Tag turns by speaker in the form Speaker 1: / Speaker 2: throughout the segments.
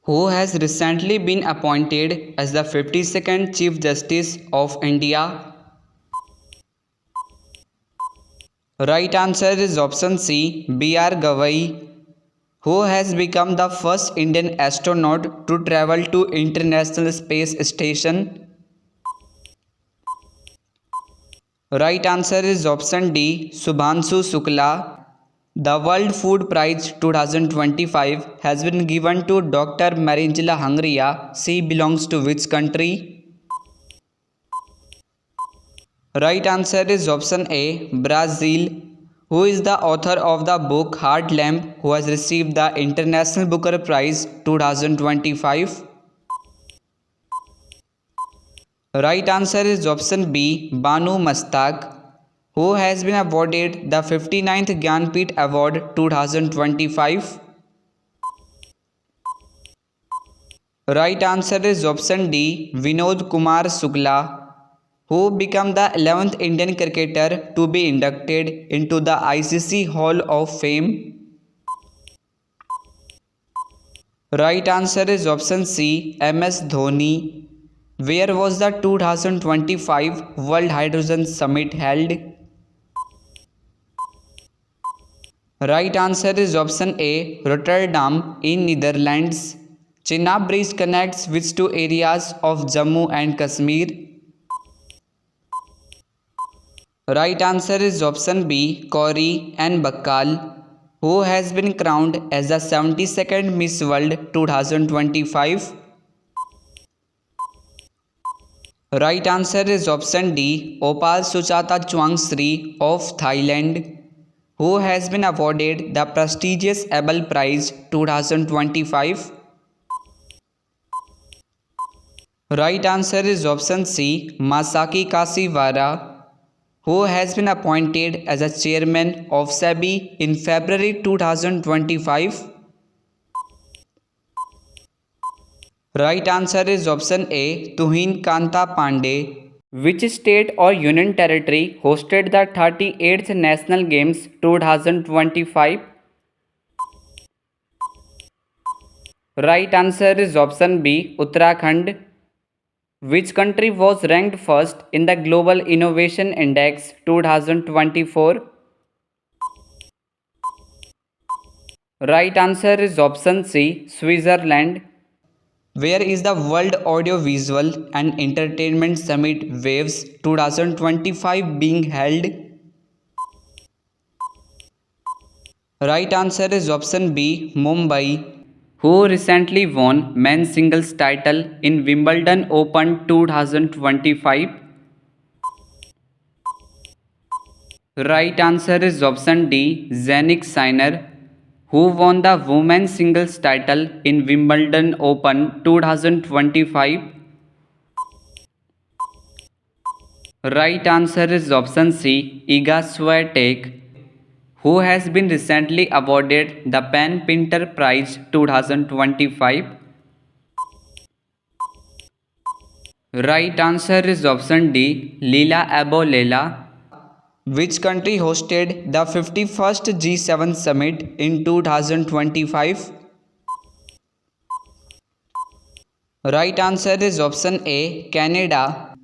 Speaker 1: who has recently been appointed as the 52nd Chief Justice of India? Right answer is option C, B.R. Gavai, who has become the first Indian astronaut to travel to International Space Station. Right answer is option D, Subhanshu Shukla. The World Food Prize 2025 has been given to Dr. Marinjila Hungria. She belongs to which country? Right answer is option A, Brazil. Who is the author of the book Heart Lamp, who has received the International Booker Prize 2025? Right answer is option B, Banu Mastaq, who has been awarded the 59th Gyanpith Award 2025. Right answer is option D, Vinod Kumar Shukla, who became the 11th Indian cricketer to be inducted into the ICC Hall of Fame. Right answer is option C, MS Dhoni. Where was the 2025 World Hydrogen Summit held? Right answer is option A, Rotterdam in Netherlands. Chenab Bridge connects which two areas of Jammu and Kashmir? Right answer is option B, Kauri and Bakkal, who has been crowned as the 72nd Miss World 2025. Right answer is option D, Opal Suchata Chuangsri of Thailand, who has been awarded the prestigious Abel Prize 2025. Right answer is option C, Masaki Kashiwara, who has been appointed as a chairman of SEBI in February 2025. Right answer is option A, Tuhin Kanta Pandey. Which state or union territory hosted the 38th National Games 2025? Right answer is option B, Uttarakhand. Which country was ranked first in the Global Innovation Index 2024? Right answer is option C, Switzerland. Where is the World Audiovisual and Entertainment Summit Waves 2025 being held? Right answer is option B, Mumbai. Who recently won men's singles title in Wimbledon Open 2025? Right answer is option D, Jannik Sinner, who won the women's singles title in Wimbledon Open 2025. Right answer is option C, Iga Swiatek, who has been recently awarded the Pan Pinter Prize 2025. Right answer is option D, Leela Abu-Lela. Which country hosted the 51st G7 summit in 2025? Right answer is option A, Canada.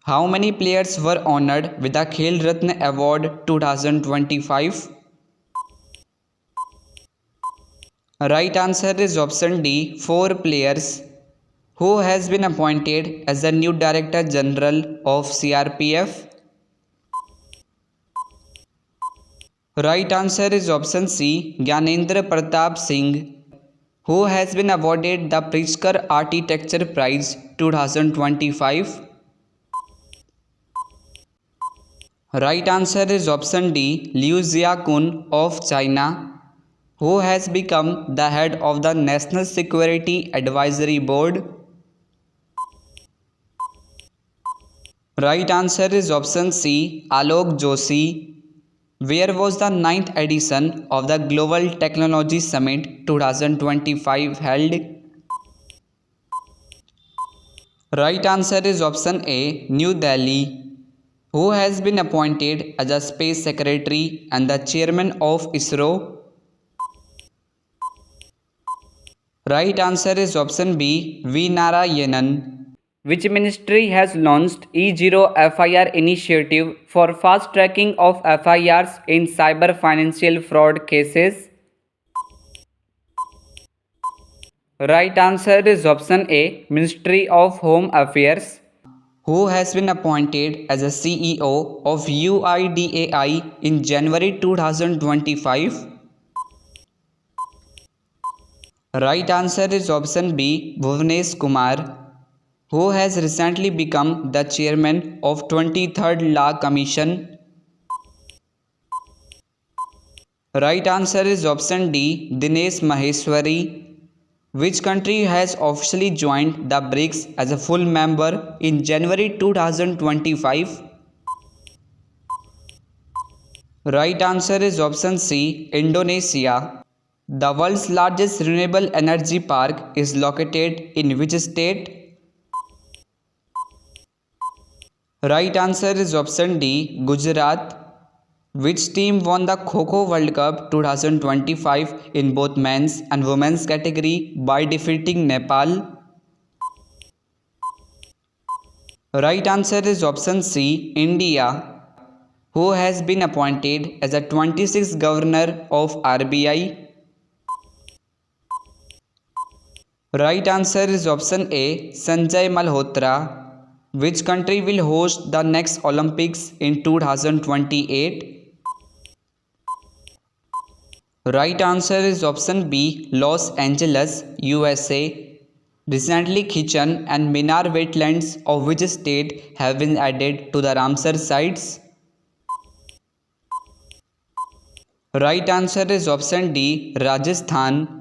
Speaker 1: How many players were honored with the Khel Ratna Award 2025? Right answer is option D, 4 players. Who has been appointed as the new Director General of CRPF? Right answer is option C, Gyanendra Pratap Singh, who has been awarded the Pritzker Architecture Prize 2025. Right answer is option D, Liu Xiaokun of China, who has become the head of the National Security Advisory Board. Right answer is option C, Alok Joshi. Where was the 9th edition of the Global Technology Summit 2025 held? Right answer is option A, New Delhi. Who has been appointed as a Space Secretary and the Chairman of ISRO? Right answer is option B, V Narayanan. Which ministry has launched E0 FIR initiative for fast tracking of FIRs in cyber financial fraud cases? Right answer is option A, Ministry of Home Affairs. Who has been appointed as a CEO of UIDAI in January 2025? Right answer is option B, Bhuvnesh Kumar, who has recently become the chairman of 23rd Law Commission. Right answer is option D, Dinesh Maheshwari. Which country has officially joined the BRICS as a full member in January 2025? Right answer is option C, Indonesia. The world's largest renewable energy park is located in which state? Right answer is option D, Gujarat. Which team won the Kho-Kho World Cup 2025 in both men's and women's category by defeating Nepal? Right answer is option C, India. Who has been appointed as a 26th governor of RBI? Right answer is option A, Sanjay Malhotra. Which country will host the next Olympics in 2028? Right answer is option B, Los Angeles, USA. Recently, Kitchen and Minar wetlands of which state have been added to the Ramsar sites? Right answer is option D, Rajasthan.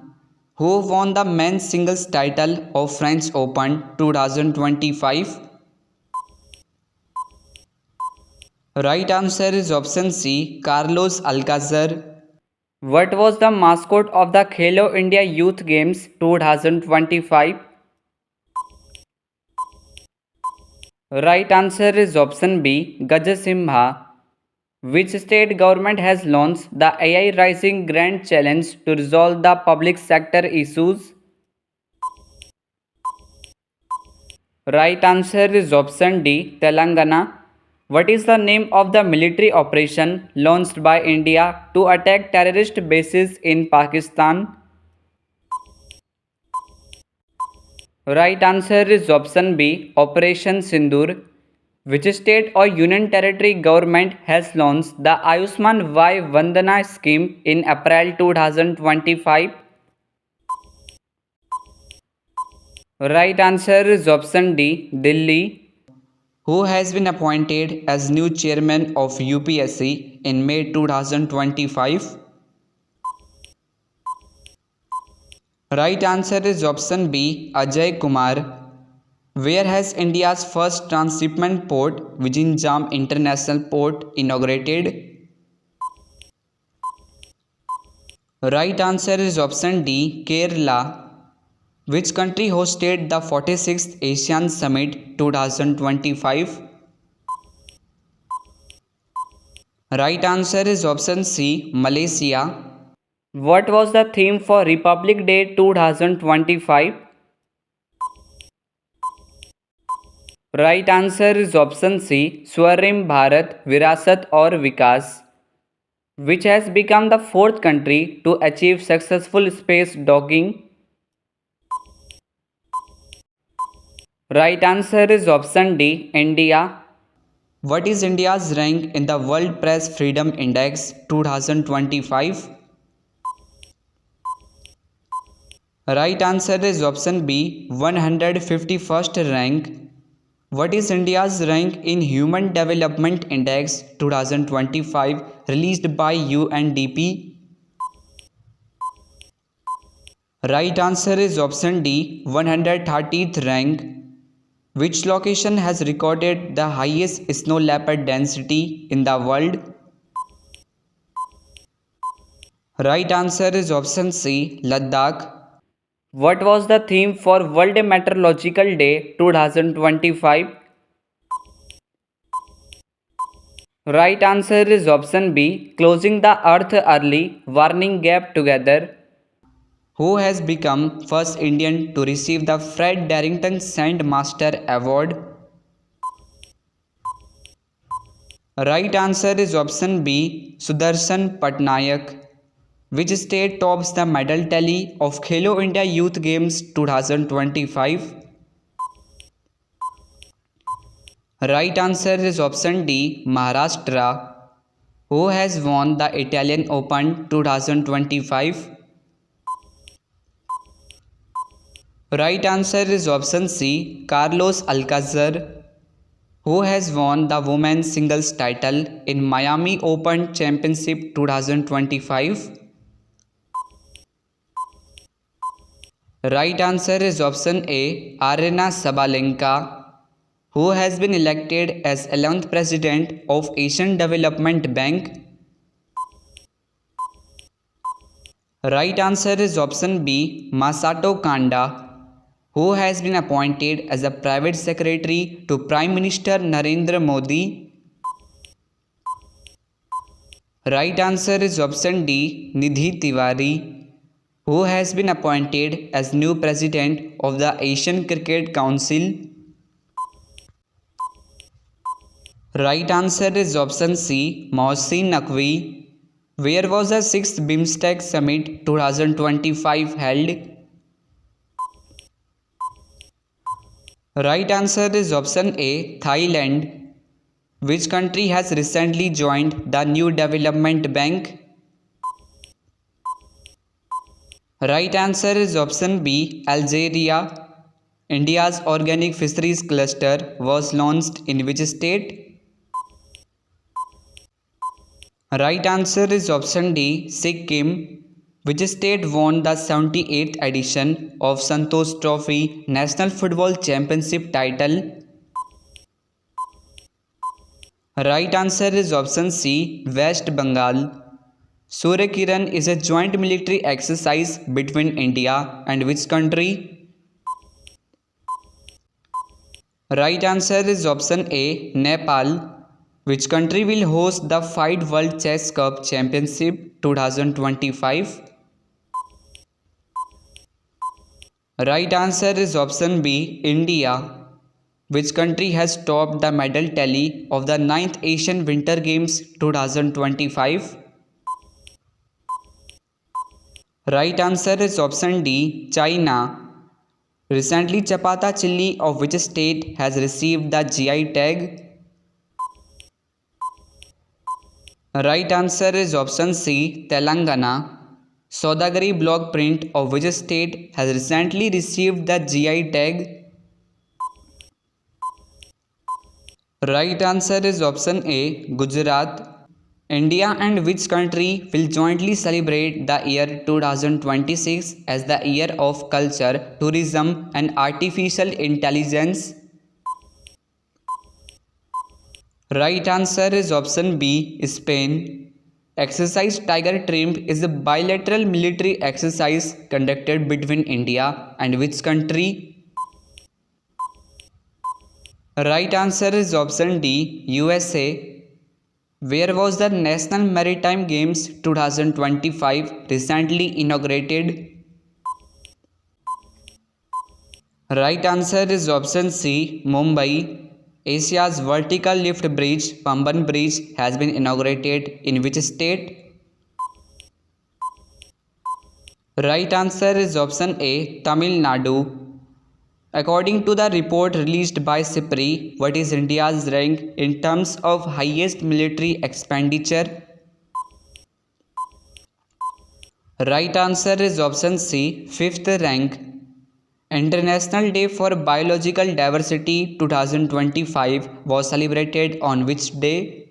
Speaker 1: Who won the men's singles title of French Open 2025? Right answer is option C, Carlos Alcacer. What was the mascot of the Khelo India Youth Games 2025? Right answer is option B, Gajasimha. Which state government has launched the AI Rising Grand Challenge to resolve the public sector issues? Right answer is option D, Telangana. What is the name of the military operation launched by India to attack terrorist bases in Pakistan? Right answer is option B, Operation Sindoor. Which state or union territory government has launched the Ayushman Vai Vandana scheme in April 2025? Right answer is option D, Delhi. Who has been appointed as new chairman of UPSC in May 2025? Right answer is option B, Ajay Kumar. Where has India's first transshipment port, Vizhinjam International Port, inaugurated? Right answer is option D, Kerala. Which country hosted the 46th ASEAN Summit 2025? Right answer is option C, Malaysia. What was the theme for Republic Day 2025? Right answer is option C, Swarnim Bharat Virasat aur Vikas, which has become the fourth country to achieve successful space docking. Right answer is option D, India. What is India's rank in the World Press Freedom Index 2025? Right answer is option B, 151st rank. What is India's rank in Human Development Index 2025 released by UNDP? Right answer is option D, 130th rank. Which location has recorded the highest snow leopard density in the world? Right answer is option C, Ladakh. What was the theme for World Meteorological Day 2025? Right answer is option B, closing the Earth early, warning gap together. Who has become first Indian to receive the Fred Darrington Sandmaster Award? Right answer is option B, Sudarshan Patnaik. Which state tops the medal tally of Khelo India Youth Games 2025? Right answer is option D, Maharashtra. Who has won the Italian Open 2025? Right answer is option C, Carlos Alcaraz. Who has won the women's singles title in Miami Open Championship 2025? Right answer is option A, Aryna Sabalenka. Who has been elected as 11th President of Asian Development Bank? Right answer is option B, Masato Kanda. Who has been appointed as a private secretary to Prime Minister Narendra Modi? Right answer is option D, Nidhi Tiwari. Who has been appointed as new president of the Asian Cricket Council? Right answer is option C, Mohsin Naqvi. Where was the 6th BIMSTEC Summit 2025 held? Right answer is option A, Thailand. Which country has recently joined the New Development Bank? Right answer is option B, Algeria. India's organic fisheries cluster was launched in which state? Right answer is option D, Sikkim. Which state won the 78th edition of Santosh Trophy National Football Championship title? Right answer is option C, West Bengal. Surya Kiran is a joint military exercise between India and which country? Right answer is option A, Nepal. Which country will host the FIDE World Chess Cup Championship 2025? Right answer is option B, India. Which country has topped the medal tally of the 9th Asian Winter Games 2025? Right answer is option D, China. Recently, Chapata chilli of which state has received the GI tag? Right answer is option C, Telangana. Saudagari block print of which state has recently received the GI tag? Right answer is option A, Gujarat. India and which country will jointly celebrate the year 2026 as the Year of Culture, Tourism and Artificial Intelligence? Right answer is option B, Spain. Exercise Tiger Trimp is a bilateral military exercise conducted between India and which country? Right answer is option D, USA. Where was the National Maritime Games 2025 recently inaugurated? Right answer is option C, Mumbai. Asia's vertical lift bridge, Pamban Bridge, has been inaugurated in which state? Right answer is option A, Tamil Nadu. According to the report released by SIPRI, what is India's rank in terms of highest military expenditure? Right answer is option C, 5th rank. International Day for Biological Diversity 2025 was celebrated on which day?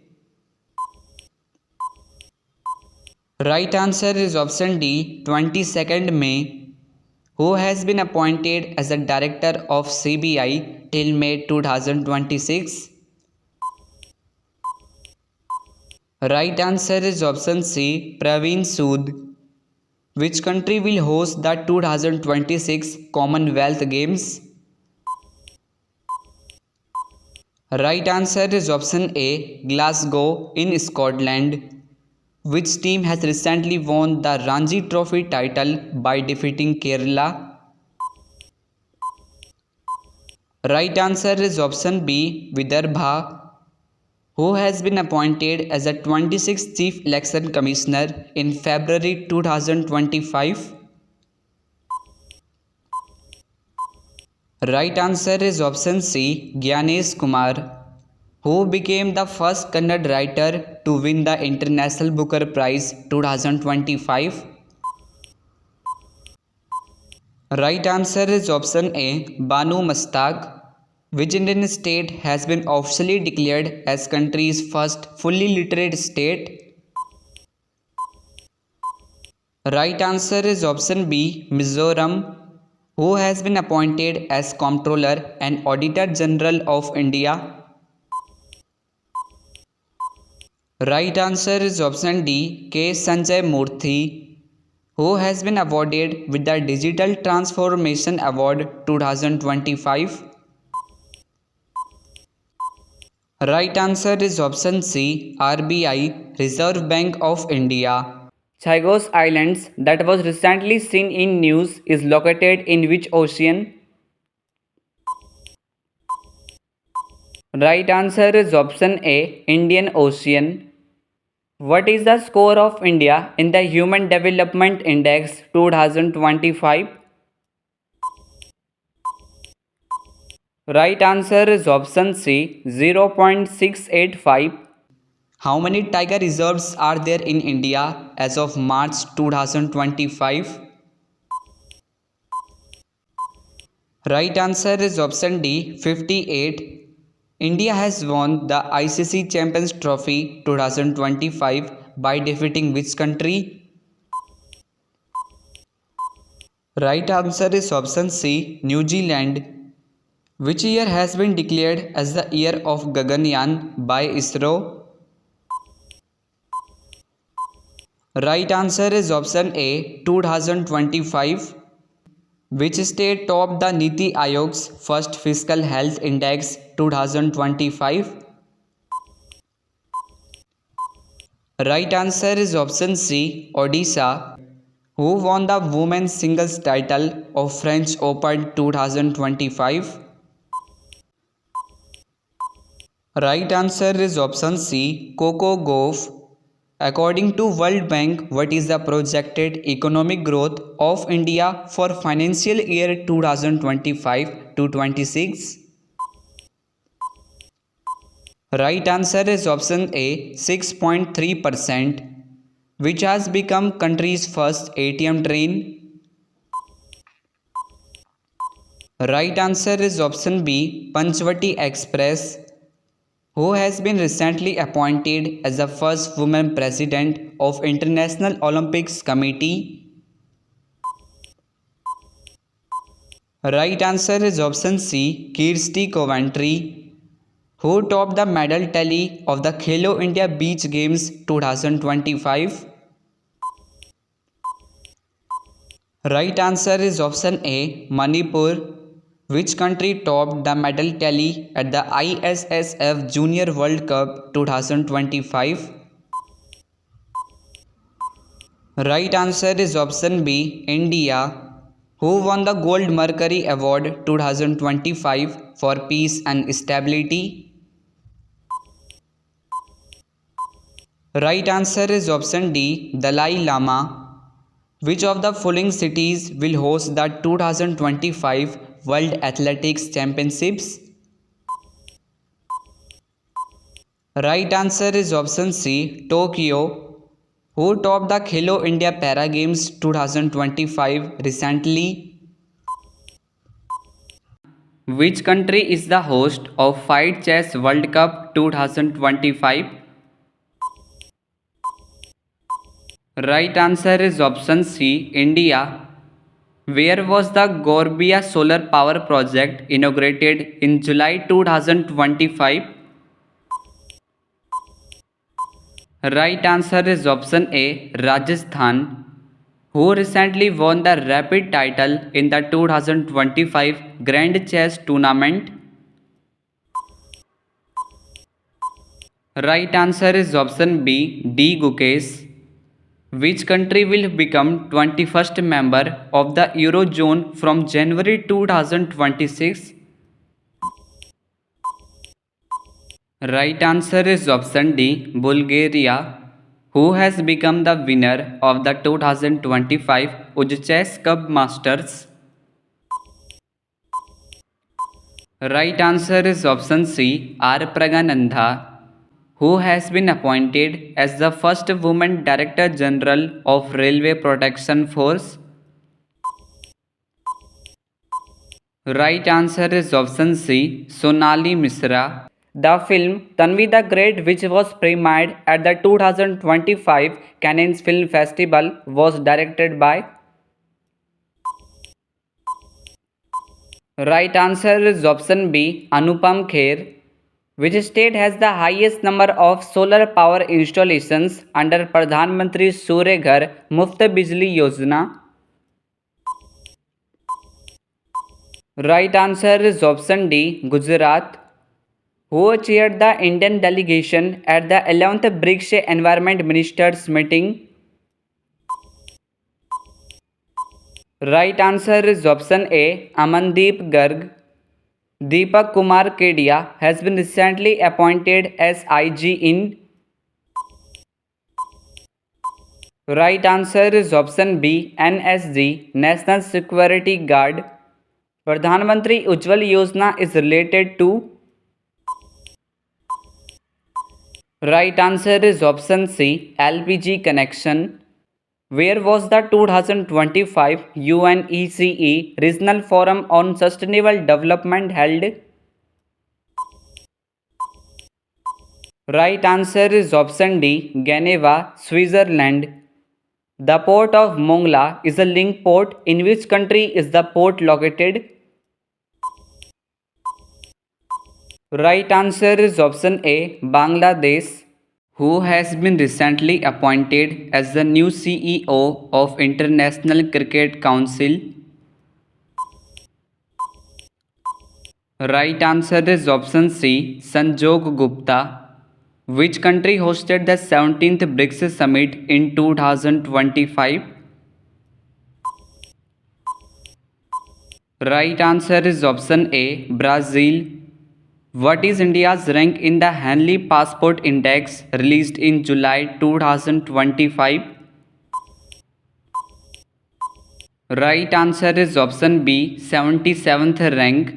Speaker 1: Right answer is option D, 22nd May. Who has been appointed as the director of CBI till May 2026? Right answer is option C, Praveen Sood. Which country will host the 2026 Commonwealth Games? Right answer is option A, Glasgow in Scotland. Which team has recently won the Ranji Trophy title by defeating Kerala? Right answer is option B, Vidarbha, who has been appointed as the 26th Chief Election Commissioner in February 2025. Right answer is option C, Gyanesh Kumar, who became the first Kannada writer to win the International Booker Prize 2025. Right answer is option A, Banu Mastaq. Which Indian state has been officially declared as country's first fully literate state? Right answer is option B, Mizoram, who has been appointed as Comptroller and Auditor General of India. Right answer is option D, K. Sanjay Murthy, who has been awarded with the Digital Transformation Award 2025. Right answer is option C, RBI, Reserve Bank of India. Chagos Islands, that was recently seen in news, is located in which ocean? Right answer is option A, Indian Ocean. What is the score of India in the Human Development Index 2025? Right answer is option C, 0.685. How many tiger reserves are there in India as of March 2025? Right answer is option D, 58. India has won the ICC Champions Trophy 2025 by defeating which country? Right answer is option C, New Zealand. Which year has been declared as the year of Gaganyaan by ISRO? Right answer is option A, 2025. Which state topped the Niti Aayog's first fiscal health index 2025? Right answer is option C, Odisha, who won the women's singles title of French Open 2025. Right answer is option C, Coco Gauff. According to World Bank, what is the projected economic growth of India for financial year 2025 to 26? Right answer is option A, 6.3%, which has become country's first ATM train. Right answer is option B, Panchvati Express, who has been recently appointed as the first woman president of International Olympics Committee. Right answer is option C, Kirsty Coventry, who topped the medal tally of the Khelo India Beach Games 2025. Right answer is option A, Manipur. Which country topped the medal tally at the ISSF Junior World Cup 2025? Right answer is option B, India, who won the Gold Mercury Award 2025 for peace and stability. Right answer is option D, Dalai Lama. Which of the following cities will host the 2025 World Athletics Championships? Right answer is option C, Tokyo, who topped the Khelo India Para Games 2025 recently. Which country is the host of Fight Chess World Cup 2025? Right answer is option C, India. Where was the Gorbia Solar Power Project inaugurated in July 2025? Right answer is option A, Rajasthan, who recently won the Rapid title in the 2025 Grand Chess Tournament. Right answer is option B, D. Gukesh. Which country will become 21st member of the Eurozone from January 2026? Right answer is option D, Bulgaria, who has become the winner of the 2025 Uzbek Cup Masters. Right answer is option C, R. Pragananda, who has been appointed as the first woman Director General of Railway Protection Force. Right answer is option C, Sonali Misra. The film Tanvi the Great, which was premiered at the 2025 Cannes Film Festival, was directed by. Right answer is option B, Anupam Kher. Which state has the highest number of solar power installations under Pradhan Mantri Surya Ghar Muft Bijli Yojana? Right answer is option D, Gujarat, who chaired the Indian delegation at the 11th BRICS Environment Ministers meeting. Right answer is option A, Amandeep Garg. Deepak Kumar Kedia has been recently appointed as IG in. Right answer is option B, NSG, National Security Guard. Pradhan Mantri Ujjwal Yojana is related to. Right answer is option C, LPG connection. Where was the 2025 UNECE Regional Forum on Sustainable Development held? Right answer is option D, Geneva, Switzerland. The port of Mongla is a link port. In which country is the port located? Right answer is option A, Bangladesh, who has been recently appointed as the new CEO of International Cricket Council. Right answer is option C, Sanjog Gupta. Which country hosted the 17th BRICS Summit in 2025? Right answer is option A, Brazil. What is India's rank in the Henley Passport Index released in July 2025? Right answer is option B, 77th rank.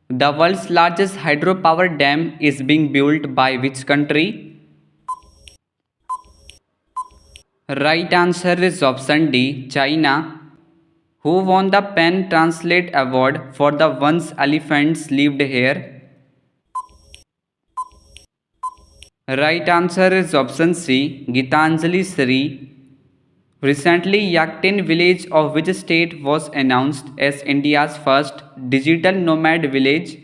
Speaker 1: The world's largest hydropower dam is being built by which country? Right answer is option D, China, who won the Pen Translate Award for the Once Elephants Lived Here. Right answer is option C, Gitanjali Sri. Recently, Yaktin village of which state was announced as India's first digital nomad village?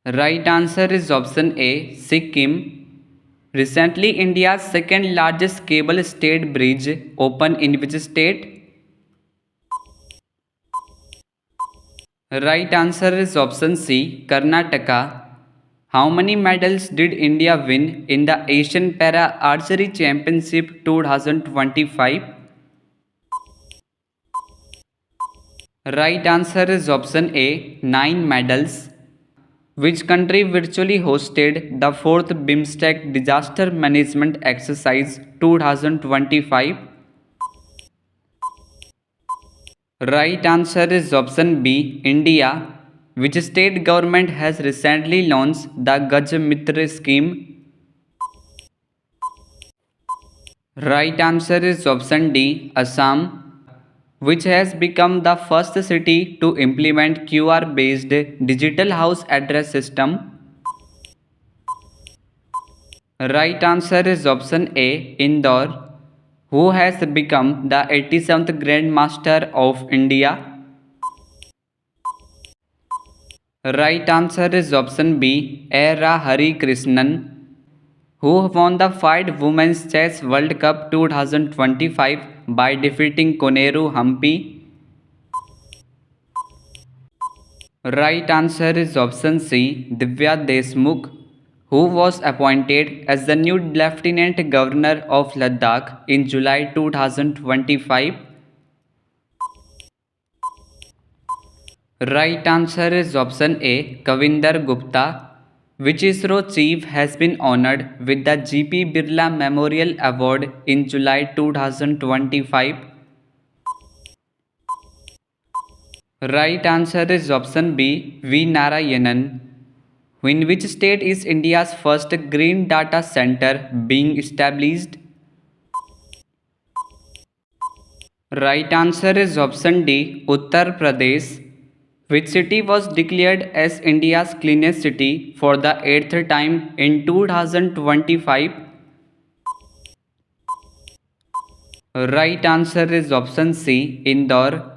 Speaker 1: Right answer is option A, Sikkim. Recently, India's second largest cable stayed bridge opened in which state? Right answer is option C, Karnataka. How many medals did India win in the Asian Para Archery Championship 2025? Right answer is option A, 9 medals. Which country virtually hosted the 4th BIMSTEC Disaster Management Exercise 2025? Right answer is option B, India. Which state government has recently launched the Gaj Mitra scheme? Right answer is option D, Assam, which has become the first city to implement QR based digital house address system. Right answer is option A, Indore, who has become the 87th Grandmaster of India. Right answer is option B, Era Hari Krishnan, who won the FIDE Women's Chess World Cup 2025 by defeating Koneru Humpy. Right answer is option C, Divya Deshmukh, who was appointed as the new Lieutenant Governor of Ladakh in July 2025? Right answer is option A, Kavinder Gupta. Which ISRO chief has been honored with the GP Birla Memorial Award in July 2025? Right answer is option B, V. Narayanan. In which state is India's first green data center being established? Right answer is option D, Uttar Pradesh. Which city was declared as India's cleanest city for the 8th time in 2025? Right answer is option C, Indore.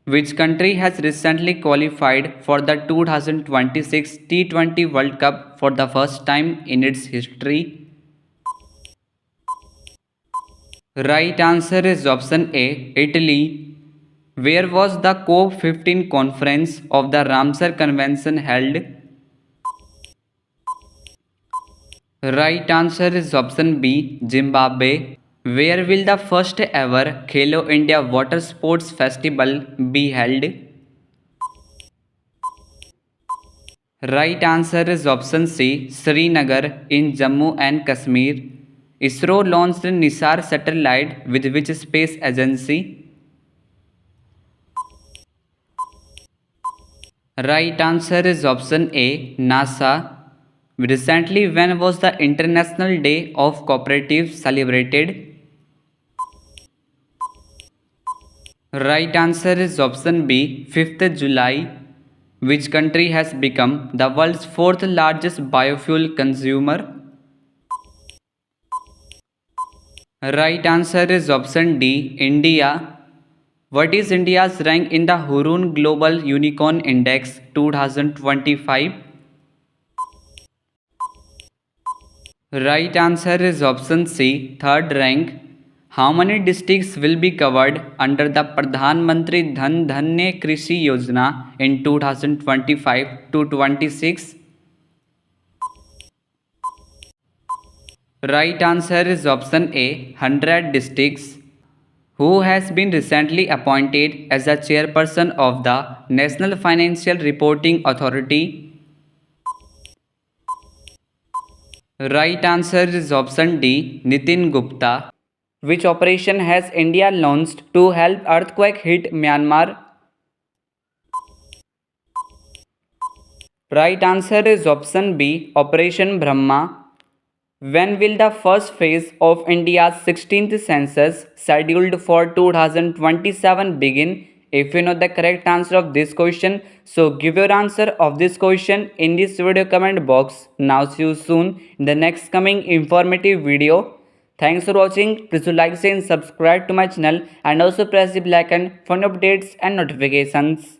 Speaker 1: Which country has recently qualified for the 2026 T20 World Cup for the first time in its history? Right answer is option A, Italy. Where was the COP15 conference of the Ramsar Convention held? Right answer is option B, Zimbabwe. Where will the first ever Khelo India Water Sports Festival be held? Right answer is option C, Srinagar in Jammu and Kashmir. ISRO launched Nisar satellite with which space agency? Right answer is option A, NASA. Recently, when was the International Day of Cooperatives celebrated? Right answer is option B, 5th July. Which country has become the world's fourth largest biofuel consumer? Right answer is option D, India. What is India's rank in the Hurun Global Unicorn Index 2025? Right answer is option C, third rank. How many districts will be covered under the Pradhan Mantri Dhan Dhanya Krishi Yojana in 2025 to 26? Right answer is option A, 100 districts. Who has been recently appointed as the chairperson of the National Financial Reporting Authority? Right answer is option D, Nitin Gupta. Which operation has India launched to help earthquake hit Myanmar? Right answer is option B, Operation Brahma. When will the first phase of India's 16th census scheduled for 2027 begin? If you know the correct answer of this question, so give your answer of this question in this video comment box. Now see you soon in the next coming informative video. Thanks for watching. Please do like, share and subscribe to my channel and also press the bell icon for updates and notifications.